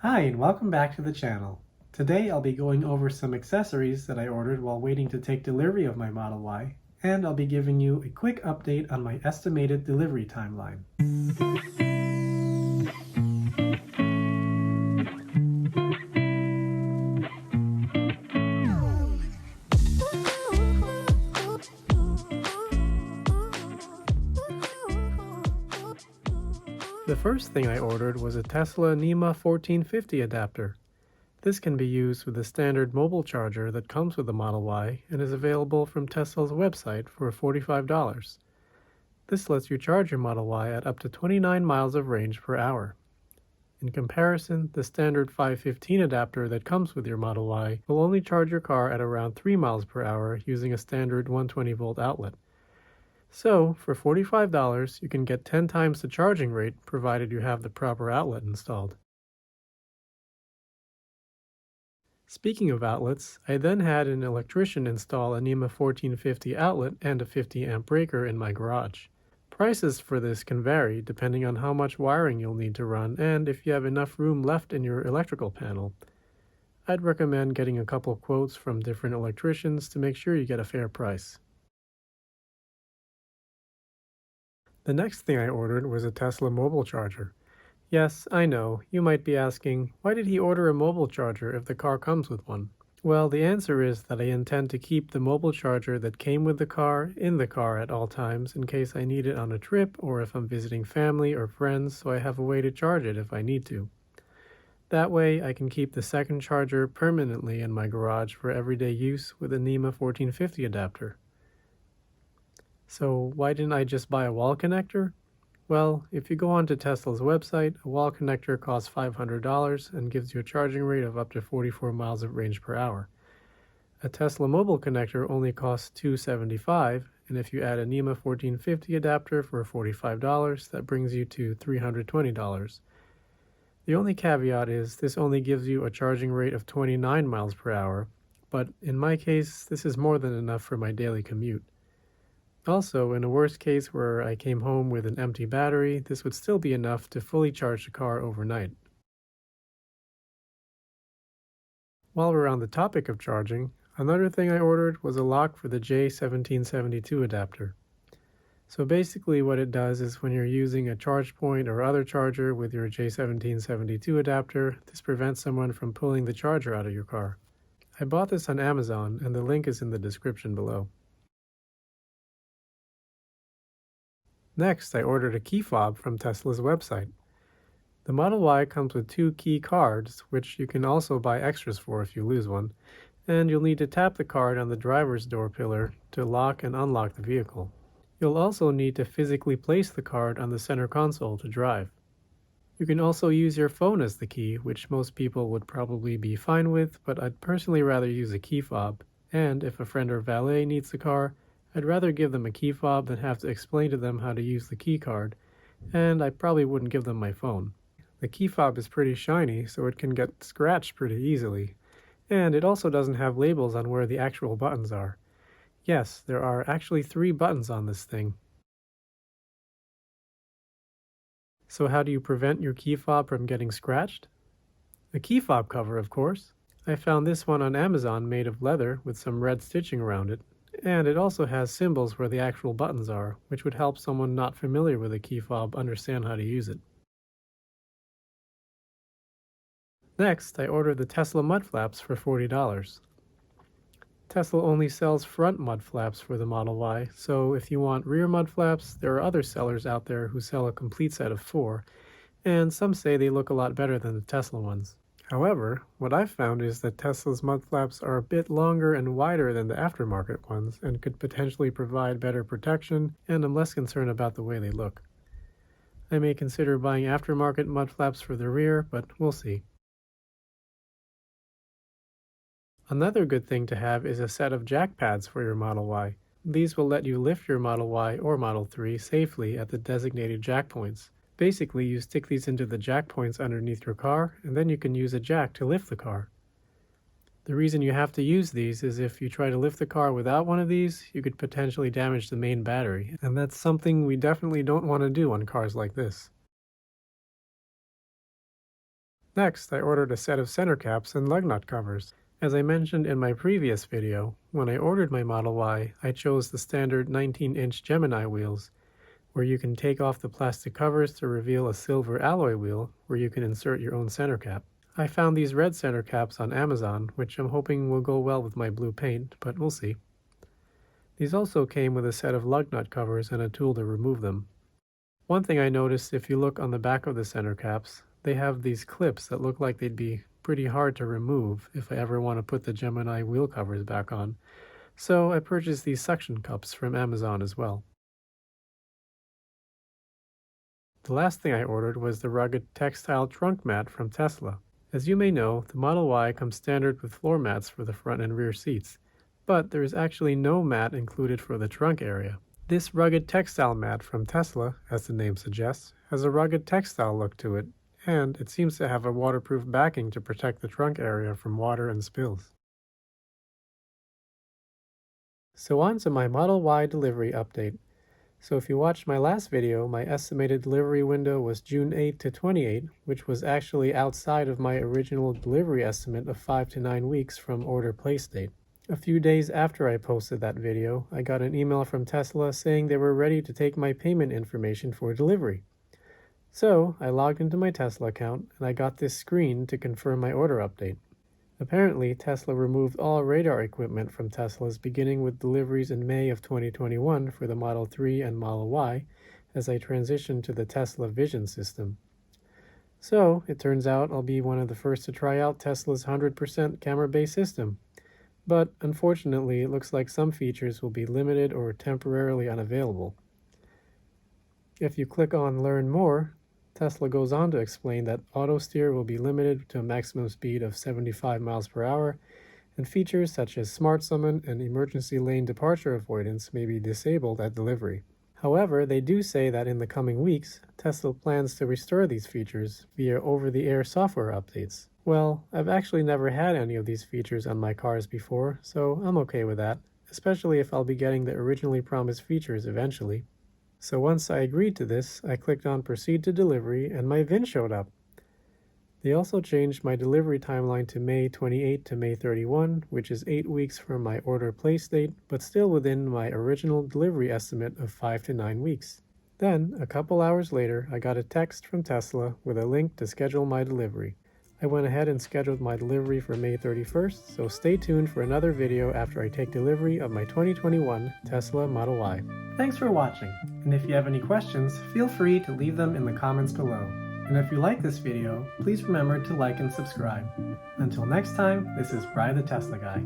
Hi and welcome back to the channel. Today I'll be going over some accessories that I ordered while waiting to take delivery of my Model Y, and I'll be giving you a quick update on my estimated delivery timeline. The first thing I ordered was a Tesla NEMA 1450 adapter. This can be used with the standard mobile charger that comes with the Model Y and is available from Tesla's website for $45. This lets you charge your Model Y at up to 29 miles of range per hour. In comparison, the standard 515 adapter that comes with your Model Y will only charge your car at around 3 miles per hour using a standard 120-volt outlet. So, for $45, you can get 10 times the charging rate provided you have the proper outlet installed. Speaking of outlets, I then had an electrician install a NEMA 1450 outlet and a 50 amp breaker in my garage. Prices for this can vary depending on how much wiring you'll need to run and if you have enough room left in your electrical panel. I'd recommend getting a couple quotes from different electricians to make sure you get a fair price. The next thing I ordered was a Tesla mobile charger. Yes, I know, you might be asking, why did he order a mobile charger if the car comes with one? Well, the answer is that I intend to keep the mobile charger that came with the car in the car at all times in case I need it on a trip or if I'm visiting family or friends, so I have a way to charge it if I need to. That way, I can keep the second charger permanently in my garage for everyday use with a NEMA 1450 adapter. So why didn't I just buy a wall connector? Well, if you go onto Tesla's website, a wall connector costs $500 and gives you a charging rate of up to 44 miles of range per hour. A Tesla mobile connector only costs $275, and if you add a NEMA 1450 adapter for $45, that brings you to $320. The only caveat is this only gives you a charging rate of 29 miles per hour, but in my case, this is more than enough for my daily commute. Also, in a worst case where I came home with an empty battery, this would still be enough to fully charge the car overnight. While we're on the topic of charging, another thing I ordered was a lock for the J1772 adapter. So basically what it does is when you're using a charge point or other charger with your J1772 adapter, this prevents someone from pulling the charger out of your car. I bought this on Amazon and the link is in the description below. Next, I ordered a key fob from Tesla's website. The Model Y comes with 2 key cards, which you can also buy extras for if you lose one, and you'll need to tap the card on the driver's door pillar to lock and unlock the vehicle. You'll also need to physically place the card on the center console to drive. You can also use your phone as the key, which most people would probably be fine with, but I'd personally rather use a key fob, and if a friend or valet needs the car, I'd rather give them a key fob than have to explain to them how to use the key card, and I probably wouldn't give them my phone. The key fob is pretty shiny, so it can get scratched pretty easily, and it also doesn't have labels on where the actual buttons are. Yes, there are actually 3 buttons on this thing. So how do you prevent your key fob from getting scratched? A key fob cover, of course. I found this one on Amazon made of leather with some red stitching around it. And it also has symbols where the actual buttons are, which would help someone not familiar with a key fob understand how to use it. Next, I ordered the Tesla mud flaps for $40. Tesla only sells front mud flaps for the Model Y, so if you want rear mud flaps, there are other sellers out there who sell a complete set of 4, and some say they look a lot better than the Tesla ones. However, what I've found is that Tesla's mud flaps are a bit longer and wider than the aftermarket ones and could potentially provide better protection, and I'm less concerned about the way they look. I may consider buying aftermarket mud flaps for the rear, but we'll see. Another good thing to have is a set of jack pads for your Model Y. These will let you lift your Model Y or Model 3 safely at the designated jack points. Basically, you stick these into the jack points underneath your car, and then you can use a jack to lift the car. The reason you have to use these is if you try to lift the car without one of these, you could potentially damage the main battery, and that's something we definitely don't want to do on cars like this. Next, I ordered a set of center caps and lug nut covers. As I mentioned in my previous video, when I ordered my Model Y, I chose the standard 19-inch Gemini wheels, where you can take off the plastic covers to reveal a silver alloy wheel where you can insert your own center cap. I found these red center caps on Amazon, which I'm hoping will go well with my blue paint, but we'll see. These also came with a set of lug nut covers and a tool to remove them. One thing I noticed, if you look on the back of the center caps, they have these clips that look like they'd be pretty hard to remove if I ever want to put the Gemini wheel covers back on. So I purchased these suction cups from Amazon as well. The last thing I ordered was the rugged textile trunk mat from Tesla. As you may know, the Model Y comes standard with floor mats for the front and rear seats, but there is actually no mat included for the trunk area. This rugged textile mat from Tesla, as the name suggests, has a rugged textile look to it, and it seems to have a waterproof backing to protect the trunk area from water and spills. So on to my Model Y delivery update. So if you watched my last video, my estimated delivery window was June 8 to 28, which was actually outside of my original delivery estimate of 5 to 9 weeks from order place date. A few days after I posted that video, I got an email from Tesla saying they were ready to take my payment information for delivery. So I logged into my Tesla account and I got this screen to confirm my order update. Apparently, Tesla removed all radar equipment from Teslas beginning with deliveries in May of 2021 for the Model 3 and Model Y as I transitioned to the Tesla Vision system. So, it turns out I'll be one of the first to try out Tesla's 100% camera-based system. But unfortunately, it looks like some features will be limited or temporarily unavailable. If you click on Learn More, Tesla goes on to explain that auto steer will be limited to a maximum speed of 75 miles per hour, and features such as Smart Summon and emergency lane departure avoidance may be disabled at delivery. However, they do say that in the coming weeks, Tesla plans to restore these features via over-the-air software updates. Well, I've actually never had any of these features on my cars before, so I'm okay with that, especially if I'll be getting the originally promised features eventually. So once I agreed to this, I clicked on Proceed to Delivery and my VIN showed up. They also changed my delivery timeline to May 28 to May 31, which is 8 weeks from my order place date, but still within my original delivery estimate of 5 to 9 weeks. Then, a couple hours later, I got a text from Tesla with a link to schedule my delivery. I went ahead and scheduled my delivery for May 31st, so stay tuned for another video after I take delivery of my 2021 Tesla Model Y. Thanks for watching, and if you have any questions, feel free to leave them in the comments below. And if you like this video, please remember to like and subscribe. Until next time, this is Bri the Tesla Guy.